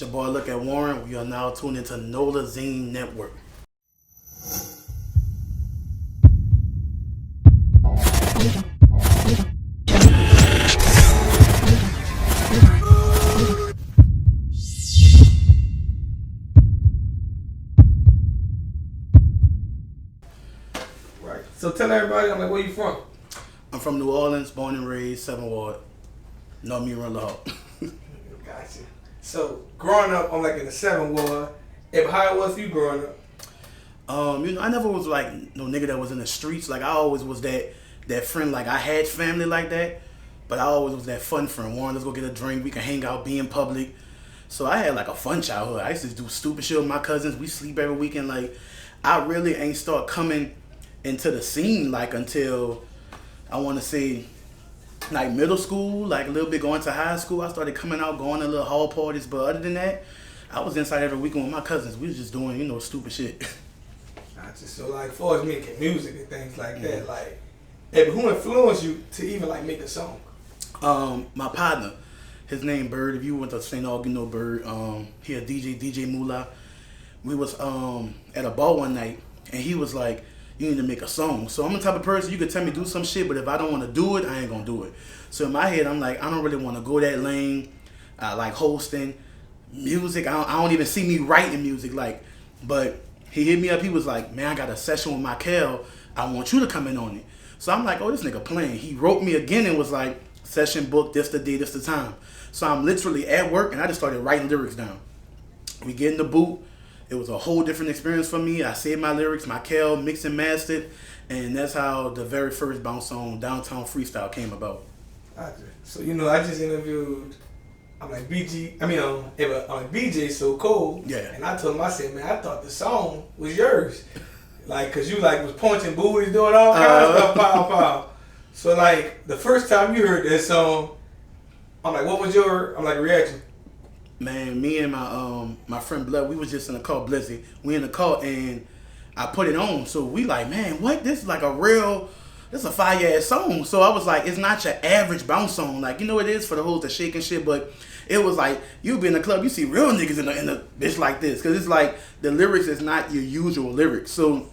your boy Look at Warren. We are now tuned into Nolazine Network. Right. So tell everybody, I'm like, where you from? I'm from New Orleans, born and raised, 7th Ward. Know me run law. Gotcha. So growing up, I'm like in the 7th Ward. How it was for you growing up? I never was like no nigga that was in the streets. Like I always was that friend. Like I had family like that, but I always was that fun friend. Warren, let's go get a drink. We can hang out, be in public. So I had like a fun childhood. I used to do stupid shit with my cousins. We sleep every weekend. Like I really ain't start coming into the scene like until I want to say like middle school, like a little bit going to high school. I started coming out, going to little hall parties. But other than that, I was inside every weekend with my cousins. We was just doing, stupid shit. Gotcha. So like, as far as making music and things like that, like, hey, but who influenced you to even like make a song? My partner, his name Bird. If you went to St. Aug, you know Bird. He a DJ Moolah. We was at a bar one night, and he was like, you need to make a song. So I'm the type of person, you could tell me do some shit, but if I don't want to do it, I ain't gonna do it. So in my head, I'm like, I don't really want to go that lane. I like hosting music. I don't even see me writing music. Like, but he hit me up. He was like, man, I got a session with Michael. I want you to come in on it. So I'm like, oh, this nigga playing. He wrote me again and was like, session book, this the day, this the time. So I'm literally at work and I just started writing lyrics down. We get in the booth. It was a whole different experience for me. I said my lyrics, Michael mixed and mastered, and that's how the very first bounce song, Downtown Freestyle, came about. Gotcha. So I just interviewed. I'm like BJ So Cold. Yeah. And I told him, I said, man, I thought the song was yours, like, cause you like was punching booties, doing all kinds of stuff, pow pow. So like the first time you heard that song, I'm like, what was your reaction? Man, me and my friend Blood, we was just in a car, Blizzy. We in the car and I put it on. So we like, man, what? This is like this is a fire ass song. So I was like, it's not your average bounce song. Like, it is for the hoes that shake and shit, but it was like, you be in the club, you see real niggas in the bitch like this. Cause it's like, the lyrics is not your usual lyrics. So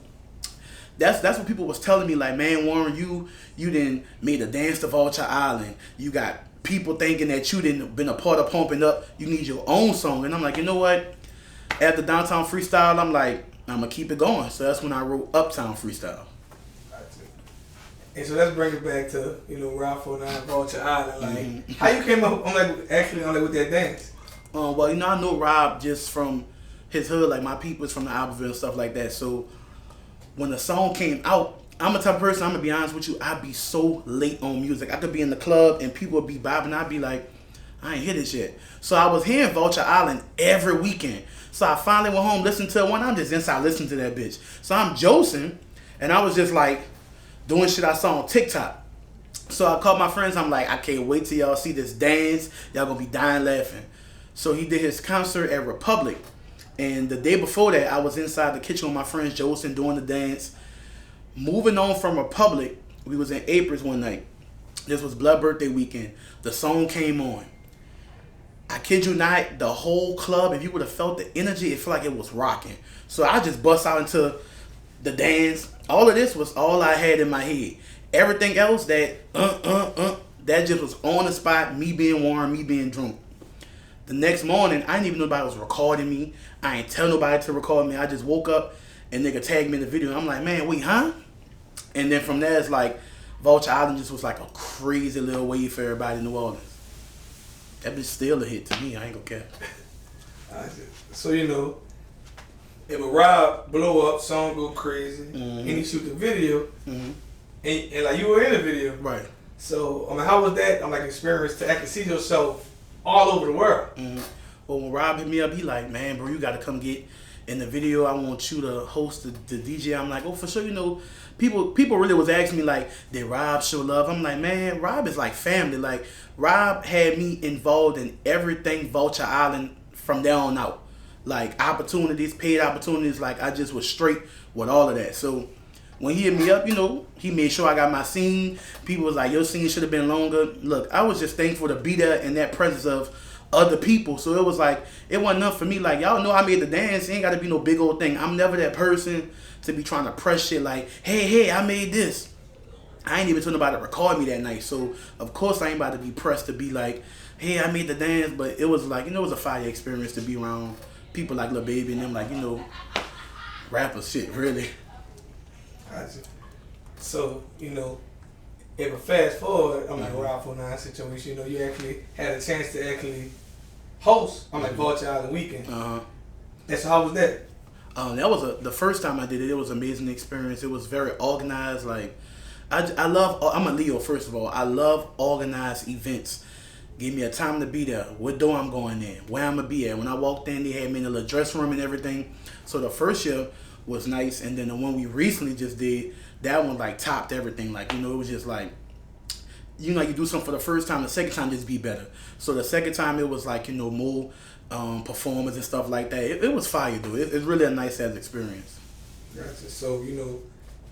that's what people was telling me, like, man, Warren, you done made a dance to Vulture Island. You got people thinking that you didn't been a part of Pumping Up. You need your own song. And I'm like, you know what? After Downtown Freestyle, I'm like, I'm going to keep it going. So that's when I wrote Uptown Freestyle. And so let's bring it back to, Rob49, Vulture Island. Like, how you came up with that dance? Well, I know Rob just from his hood. Like, my people's from the Albertville and stuff like that. So when the song came out, I'm a type of person, I'm going to be honest with you, I'd be so late on music. I could be in the club and people would be bobbing. I'd be like, I ain't hear this yet. So I was hearing Vulture Island every weekend. So I finally went home, listened to one. I'm just inside listening to that bitch. So I'm josing, and I was just like doing shit I saw on TikTok. So I called my friends. I'm like, I can't wait till y'all see this dance. Y'all gonna be dying laughing. So he did his concert at Republic. And the day before that, I was inside the kitchen with my friends josing, doing the dance. Moving on from Republic, we was in April's one night. This was Blood birthday weekend. The song came on. I kid you not, the whole club, if you would have felt the energy, it felt like it was rocking. So I just bust out into the dance. All of this was all I had in my head. Everything else, that just was on the spot, me being Warren, me being drunk. The next morning, I didn't even know nobody was recording me. I ain't tell nobody to record me. I just woke up and nigga tagged me in the video. I'm like, man, wait, huh? And then from there, it's like, Vulture Island just was like a crazy little wave for everybody in New Orleans. That bitch still a hit to me. I ain't gonna care. So, if a Rob blow up, song go crazy, and he shoot the video, and like you were in the video. Right. So, how was that, experience to actually see yourself all over the world? Well, when Rob hit me up, he like, man, bro, you gotta come get in the video. I want you to host the DJ. I'm like, oh, for sure. People really was asking me like, did Rob show love? I'm like, man, Rob is like family. Like, Rob had me involved in everything Vulture Island from there on out. Like, opportunities, paid opportunities. Like, I just was straight with all of that. So when he hit me up, he made sure I got my scene. People was like, your scene should have been longer. Look, I was just thankful to be there in that presence of other people. So it was like, it wasn't enough for me. Like, y'all know I made the dance. It ain't got to be no big old thing. I'm never that person to be trying to press shit like, hey, I made this. I ain't even told nobody to record me that night. So, of course, I ain't about to be pressed to be like, hey, I made the dance. But it was like, it was a fire experience to be around people like Lil Baby and them, like, rapper shit, really. Gotcha. So, if a fast forward, I'm like Rob49 situation, you actually had a chance to actually host on like Vulture Island weekend. That's how was that? That was the first time I did it. It was an amazing experience. It was very organized. Like, I'm a Leo, first of all. I love organized events. Give me a time to be there, what door I'm going in, where I'm going to be at. When I walked in, they had me in a little dressing room and everything. So the first year was nice. And then the one we recently just did, that one like topped everything. Like, it was just like, you do something for the first time, the second time just be better. So the second time it was like, more performers and stuff like that. It was fire, dude. It's really a nice ass experience. Gotcha. So,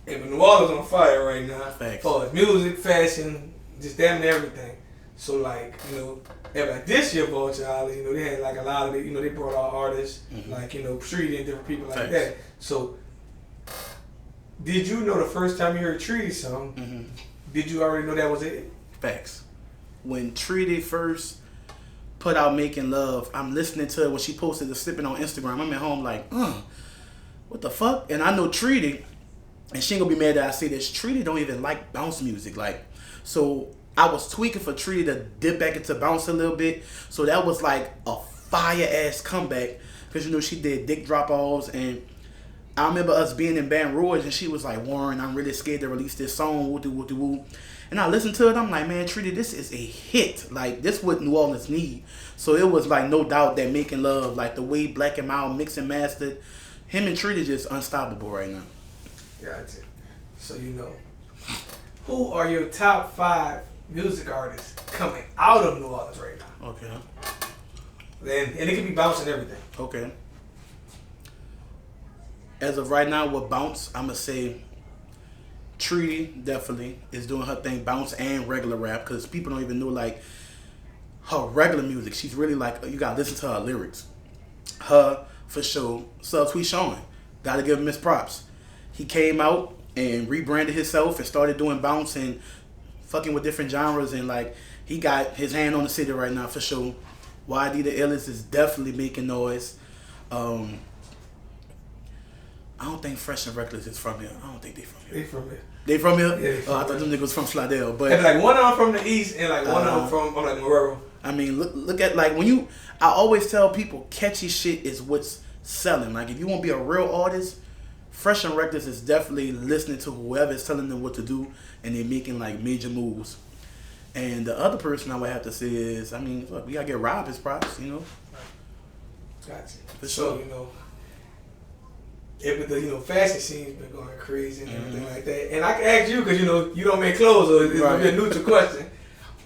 if New Orleans on fire right now, Facts. For music, fashion, just damn near everything. So like, like this year Vulture Island, they had like a lot of it, they brought out artists, like, Treaty and different people like that. So did you know the first time you heard Treaty's song, did you already know that was it? Facts. When Treaty first put out Making Love, I'm listening to it when she posted the snippet on Instagram. I'm at home like, what the fuck? And I know Treaty, and she ain't gonna be mad that I say this, Treaty don't even like bounce music. Like, so I was tweaking for Treaty to dip back into bounce a little bit. So that was like a fire ass comeback. Because she did Dick Drop Offs, and I remember us being in Baton Rouge and she was like, Warren, I'm really scared to release this song, woo-doo-woo-doo-woo. And I listened to it, I'm like, man, Treaty, this is a hit. Like, this what New Orleans need. So it was like no doubt that Making Love, like the way Black and Mild mixed and mastered, him and Treaty just unstoppable right now. Gotcha. So who are your top 5 music artists coming out of New Orleans right now? Okay. And it can be bouncing everything. Okay. As of right now, with bounce, I'm gonna say Treaty definitely is doing her thing, bounce and regular rap, because people don't even know like her regular music. She's really like, you gotta listen to her lyrics. Her for sure. Subtweet Sean, gotta give him his props. He came out and rebranded himself and started doing bounce and fucking with different genres, and like he got his hand on the city right now for sure. YD the Illest is definitely making noise. I don't think Fresh and Reckless is from here. I don't think they from here. They from here. They from here? Yeah, I thought them niggas from Slidell. But and like one of them from the east and like one of them from like Marrero. I mean, look at like I always tell people catchy shit is what's selling. Like if you want to be a real artist, Fresh and Reckless is definitely listening to whoever is telling them what to do, and they're making like major moves. And the other person I would have to say is, I mean, look, we gotta get Rob his props, Gotcha. For sure. So, the fashion scene's been going crazy and everything like that. And I can ask you, because you don't make clothes, so it's gonna be a neutral question.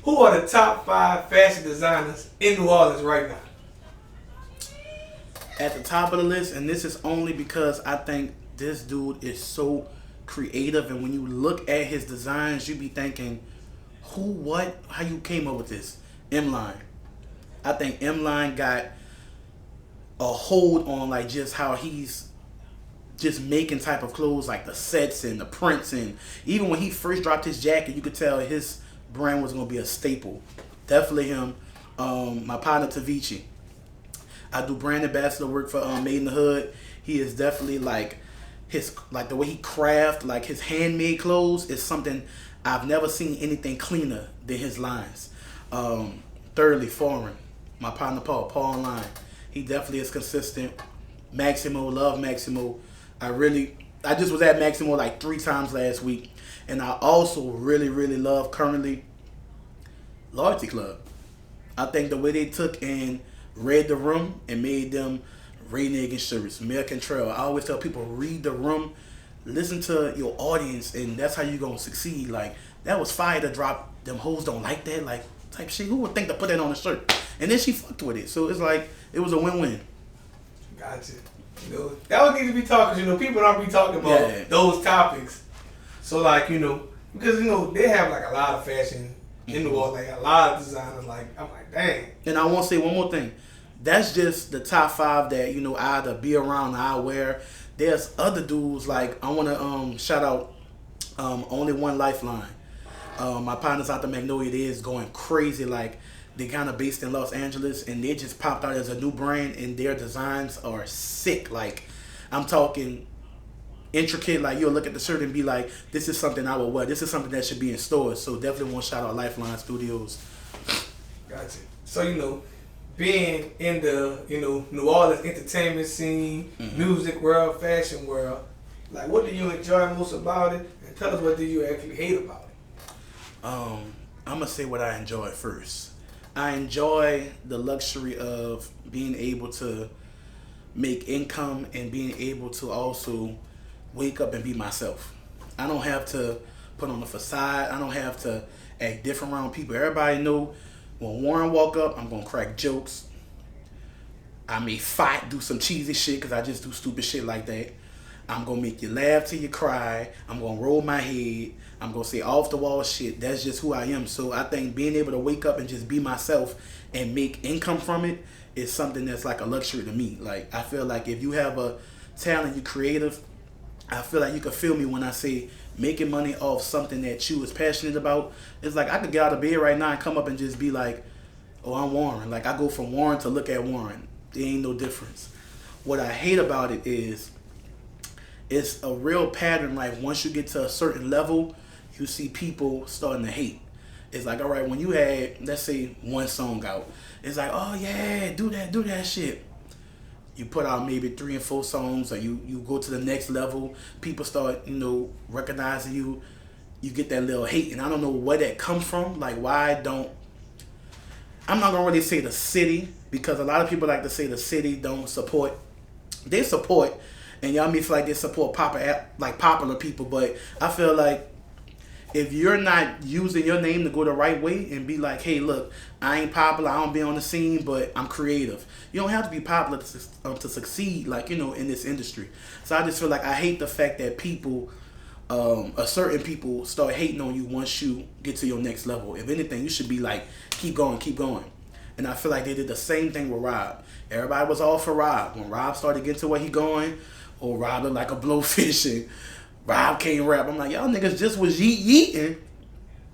Who are the top 5 fashion designers in New Orleans right now? At the top of the list, and this is only because I think this dude is so creative, and when you look at his designs, you be thinking, who, what, how you came up with this? M-Line. I think M-Line got a hold on like just how he's just making type of clothes, like the sets and the prints, and even when he first dropped his jacket, you could tell his brand was gonna be a staple. Definitely him. My partner Tavici. I do brand ambassador work for Made in the Hood. He is definitely like the way he craft, like his handmade clothes is something I've never seen anything cleaner than his lines. Thirdly, Foreign. My partner Paul Online. He definitely is consistent. Maximo, love Maximo. I just was at Maximo like 3 times last week. And I also really, really love currently Loyalty Club. I think the way they took and read the room and made them Ray Nigga shirts, Mel Cantrell. I always tell people, read the room, listen to your audience, and that's how you're going to succeed. Like, that was fire to drop them hoes don't like that, like, type shit. Who would think to put that on a shirt? And then she fucked with it. So it's like, it was a win-win. Gotcha. That would need to be talking, people don't be talking about those topics. So like, because, they have like a lot of fashion in New Orleans, like a lot of designers. Like I'm like, dang. And I want to say one more thing. That's just the top 5 that, you know, I either be around or I wear. There's other dudes, like I want to shout out Only One Lifeline. My partners out the Magnolia, they is going crazy. Like, they kind of based in Los Angeles, and they just popped out as a new brand, and their designs are sick. Like, I'm talking intricate. Like, you'll look at the shirt and be like, this is something I would wear. This is something that should be in stores. So definitely want to shout out Lifeline Studios. Gotcha. So, you know, being in the, you know, New Orleans entertainment scene, music world, fashion world, like, what do you enjoy most about it? And tell us, what do you actually hate about it? I'm gonna say what I enjoy first. I enjoy the luxury of being able to make income and being able to also wake up and be myself. I don't have to put on a facade. I don't have to act different around people. Everybody know when Warren walk up, I'm gonna crack jokes. I may fight, do some cheesy shit because I just do stupid shit like that. I'm gonna make you laugh till you cry. I'm gonna roll my head. I'm gonna say off the wall shit. That's just who I am. So I think being able to wake up and just be myself and make income from it is something that's like a luxury to me. Like, I feel like if you have a talent, you're creative, I feel like you can feel me when I say making money off something that you is passionate about. It's like I could get out of bed right now and come up and just be like, oh, I'm Warren. Like, I go from Warren to look at Warren. There ain't no difference. What I hate about it is it's a real pattern. Like, once you get to a certain level, you see people starting to hate. It's like, all right, when you had, let's say, one song out, it's like, oh yeah, do that shit. You put out maybe 3 and 4 songs, or you go to the next level. People start, you know, recognizing you. You get that little hate, and I don't know where that comes from. Like, why don't, I'm not gonna really say the city, because a lot of people like to say the city don't support. They support, and y'all may feel like they support popular people, but I feel like if you're not using your name to go the right way and be like, hey, look, I ain't popular, I don't be on the scene, but I'm creative. You don't have to be popular to succeed, like, you know, in this industry. So I just feel like I hate the fact that people, certain people start hating on you once you get to your next level. If anything, you should be like, keep going, keep going. And I feel like they did the same thing with Rob. Everybody was all for Rob. When Rob started getting to where he going, or Rob looked like a blowfish and Rob can't rap. I'm like, y'all niggas just was yeeting.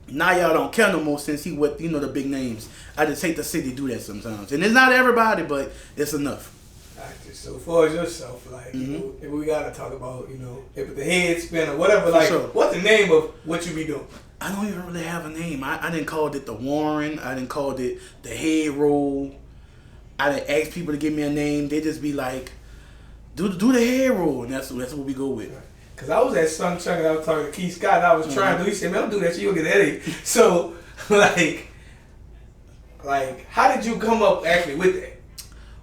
Now y'all don't care no more since he with, you know, the big names. I just hate the city do that sometimes. And it's not everybody, but it's enough. So as far as yourself, like, you know, if we gotta talk about, you know, if the head spin or whatever, like, sure, what's the name of what you be doing? I don't even really have a name. I didn't call it the Warren. I didn't call it the head roll. I didn't ask people to give me a name. They just be like, do the head roll, and that's what we go with. Right. Cause I was at Sunshine and I was talking to Keith Scott and I was trying to do. He said, "Man, don't do that shit. You'll get a headache." So, like, how did you come up actually with that?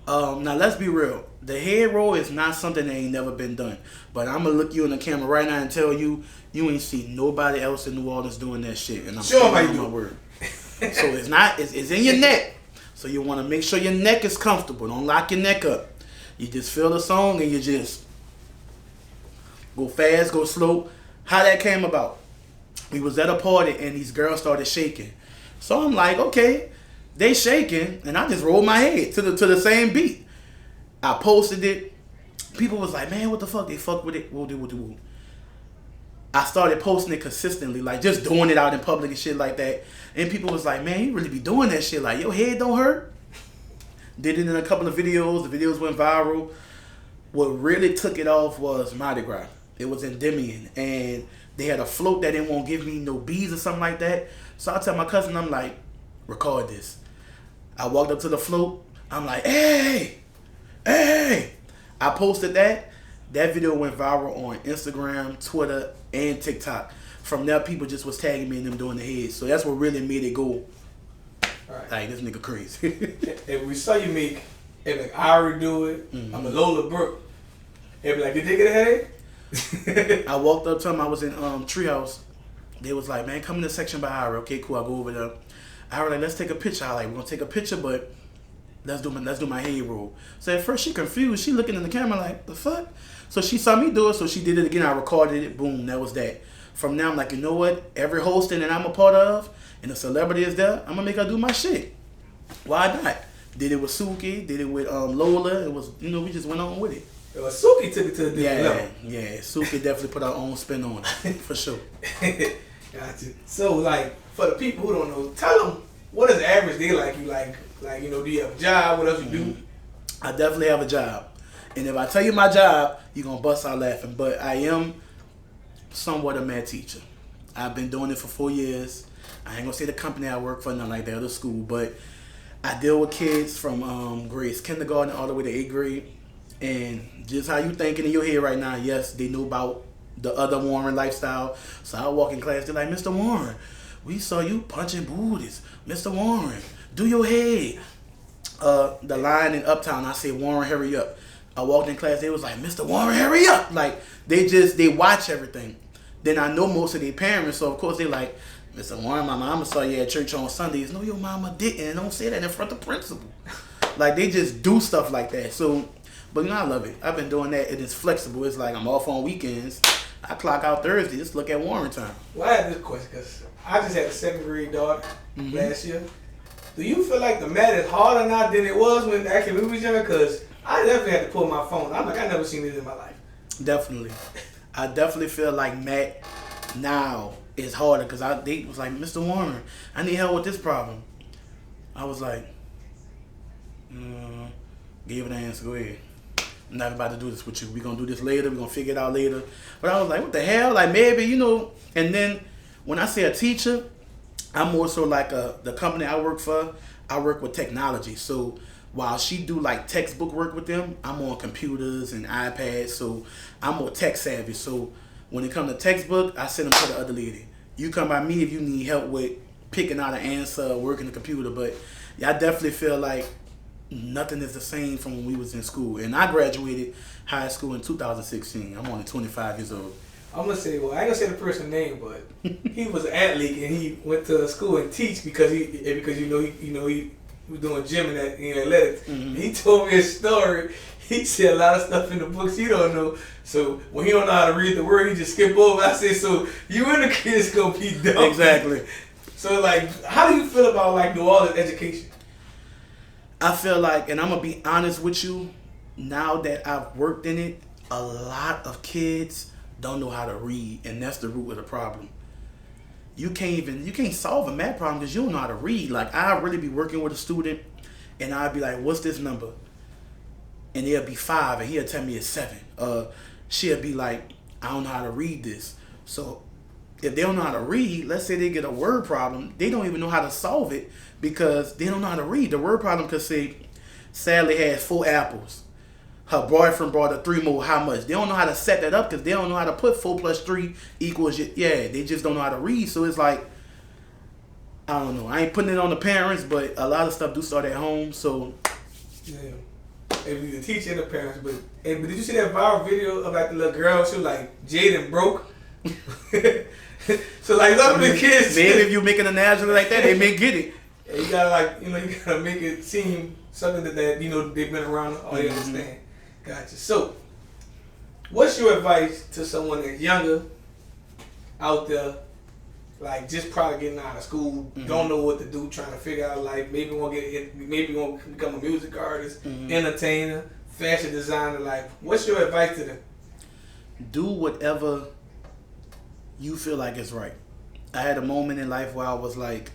Now let's be real. The head roll is not something that ain't never been done. But I'm gonna look you in the camera right now and tell you, you ain't see nobody else in New Orleans doing that shit. And I'm sure how you on my word. So it's in your neck. So you want to make sure your neck is comfortable. Don't lock your neck up. You just feel the song and you just go fast, go slow. How that came about? We was at a party and these girls started shaking. So I'm like, okay, they shaking, and I just rolled my head to the same beat. I posted it. People was like, man, what the fuck? They fuck with it. Woo. I started posting it consistently, like just doing it out in public and shit like that. And people was like, man, you really be doing that shit. Like, your head don't hurt? Did it in a couple of videos. The videos went viral. What really took it off was Mardi Gras. It was in Endymion, and they had a float that didn't want to give me no bees or something like that. So I tell my cousin, I'm like, record this. I walked up to the float. I'm like, hey. I posted that. That video went viral on Instagram, Twitter, and TikTok. From there, people just was tagging me and them doing the head. So that's what really made it go, right, like, this nigga crazy. If we saw you make, if like Ari do it, I'm a Lola Brooke. If like, did they get a headache? I walked up to him. I was in Treehouse. They was like, man, come in the section by Ira. Okay, cool. I go over there. I was like, let's take a picture. I like, we're gonna take a picture, but let's do my head roll. So at first she confused. She looking in the camera like, the fuck? So she saw me do it, so she did it again. I recorded it. Boom, that was that. From now, I'm like, you know what? Every hosting that I'm a part of, and a celebrity is there, I'm gonna make her do my shit. Why not? Did it with Suki, did it with Lola. It was, we just went on with it. Well, Suki took it to a different level. Yeah, Suki definitely put her own spin on it, for sure. Gotcha. So, like, for the people who don't know, tell them, what is the average day like? You like, do you have a job? What else you do? I definitely have a job. And if I tell you my job, you're going to bust out laughing. But I am somewhat a math teacher. I've been doing it for 4 years. I ain't going to say the company I work for, nothing like that, or the school. But I deal with kids from grades kindergarten all the way to 8th grade. And just how you thinking in your head right now, yes, they know about the other Warren lifestyle. So I walk in class, they're like, Mr. Warren, we saw you punching booties. Mr. Warren, do your head. The line in Uptown, I say, Warren, hurry up. I walked in class, they was like, Mr. Warren, hurry up. Like, they watch everything. Then I know most of their parents, so of course they like, Mr. Warren, my mama saw you at church on Sundays. No, your mama didn't. Don't say that in front of the principal. Like, they just do stuff like that. So, but I love it. I've been doing that, and it's flexible. It's like I'm off on weekends. I clock out Thursday. Just look at Warren time. Well, I have this question, because I just had a 7th grade daughter last year. Do you feel like the math is harder now than it was when actually we was younger? Because I definitely had to pull my phone. I'm like, I never seen this in my life. Definitely. I definitely feel like math now is harder, because they was like, Mr. Warren, I need help with this problem. I was like, give it an answer. Go ahead. I'm not about to do this with you. We're going to do this later. We're going to figure it out later. But I was like, what the hell? Like, maybe, And then when I say a teacher, I'm more so like the company I work for, I work with technology. So while she do like textbook work with them, I'm on computers and iPads. So I'm more tech savvy. So when it comes to textbook, I send them to the other lady. You come by me if you need help with picking out an answer, working the computer. But yeah, I definitely feel like nothing is the same from when we was in school. And I graduated high school in 2016. I'm only 25 years old. I'm gonna say, well, I ain't gonna say the person's name, but he was an athlete and he went to school and teach because he was doing gym and athletics. Mm-hmm. He told me a story. He said a lot of stuff in the books you don't know. So when he don't know how to read the word, he just skip over. I say, so you and the kids gonna be dumb. Exactly. So like, how do you feel about like New Orleans education? I feel like, and I'm gonna be honest with you, now that I've worked in it, a lot of kids don't know how to read, and that's the root of the problem. You can't solve a math problem because you don't know how to read. Like, I'll really be working with a student, and I'll be like, what's this number? And it'll be 5, and he'll tell me it's 7. She'll be like, I don't know how to read this. So if they don't know how to read, let's say they get a word problem, they don't even know how to solve it because they don't know how to read. The word problem could say, Sally has 4 apples. Her boyfriend brought her 3 more. How much? They don't know how to set that up because they don't know how to put 4 plus 3 equals. Yeah, they just don't know how to read. So it's like, I don't know. I ain't putting it on the parents, but a lot of stuff do start at home. So yeah, maybe the teacher and the parents. But did you see that viral video of like the little girl? She was like Jaden broke. So like some of the kids. Maybe if you make an analogy like that, they may get it. And you gotta you gotta make it seem something that they've been around or they understand. Gotcha. So, what's your advice to someone that's younger, out there, like just probably getting out of school, don't know what to do, trying to figure out life, maybe want to become a music artist, entertainer, fashion designer? Like, what's your advice to them? Do whatever you feel like is right. I had a moment in life where I was like,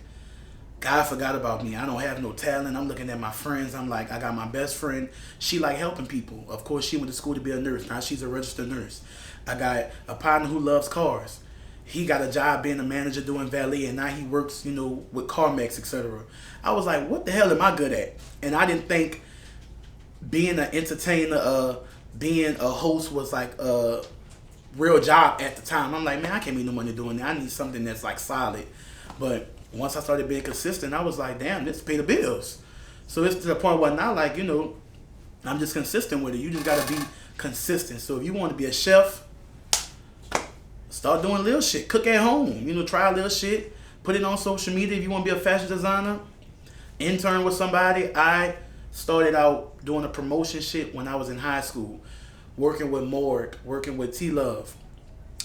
God forgot about me. I don't have no talent. I'm looking at my friends. I'm like, I got my best friend. She like helping people. Of course, she went to school to be a nurse. Now she's a registered nurse. I got a partner who loves cars. He got a job being a manager doing valet, and now he works, with CarMax, etc. I was like, what the hell am I good at? And I didn't think being an entertainer, being a host was like a real job at the time. I'm like, man, I can't make no money doing that. I need something that's like solid. But once I started being consistent, I was like, damn, this pay the bills. So it's to the point where now, like, I'm just consistent with it. You just got to be consistent. So if you want to be a chef, start doing little shit. Cook at home. Try a little shit. Put it on social media. If you want to be a fashion designer, intern with somebody. I started out doing a promotion shit when I was in high school, working with Morg, working with T-Love.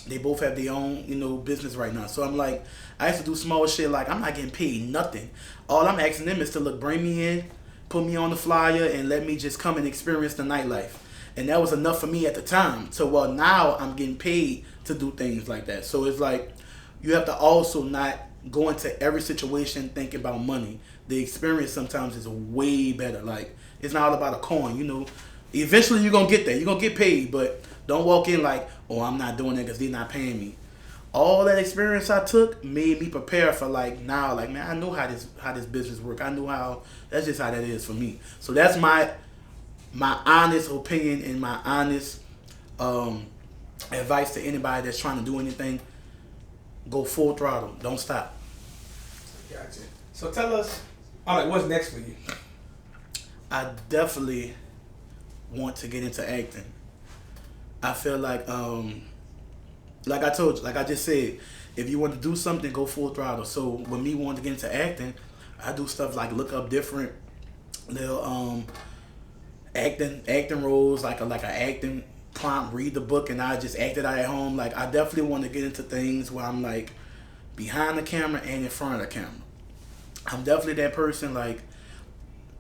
They both have their own, business right now. So I'm like, I used to do small shit like I'm not getting paid nothing. All I'm asking them is to bring me in, put me on the flyer, and let me just come and experience the nightlife. And that was enough for me at the time. So now I'm getting paid to do things like that. So it's like you have to also not go into every situation thinking about money. The experience sometimes is way better. Like it's not all about a coin, Eventually you're gonna get there. You're gonna get paid, but don't walk in like, oh, I'm not doing it because they're not paying me. All that experience I took made me prepare for now. Like, man, I know how this business work. I know how. That's just how that is for me. So that's my honest opinion and my honest advice to anybody that's trying to do anything. Go full throttle. Don't stop. Gotcha. So tell us, what's next for you? I definitely want to get into acting. I feel like I told you, like I just said, if you want to do something, go full throttle. So when me wanting to get into acting, I do stuff like look up different little acting roles, like an acting prompt, read the book, and I just act it out at home. Like I definitely want to get into things where I'm like behind the camera and in front of the camera. I'm definitely that person. Like,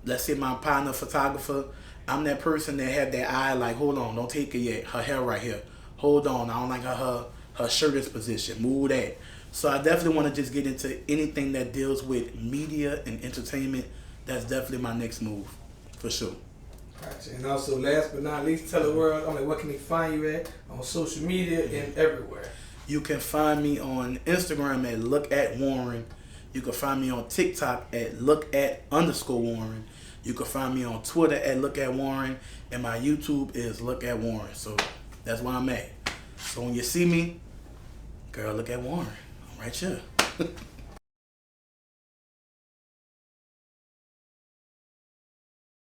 let's say my partner photographer, I'm that person that have that eye like, hold on, don't take it yet. Her hair right here. Hold on, I don't like her shirt is position. Move that. So I definitely want to just get into anything that deals with media and entertainment. That's definitely my next move, for sure. Gotcha. And also, last but not least, tell the world, what can they find you at on social media and everywhere? You can find me on Instagram at @LookAtWarren. You can find me on TikTok at @look_Warren. You can find me on Twitter at @LookAtWarren. And my YouTube is @LookAtWarren. So that's where I'm at. So when you see me, girl, look at Warren. I'm right here.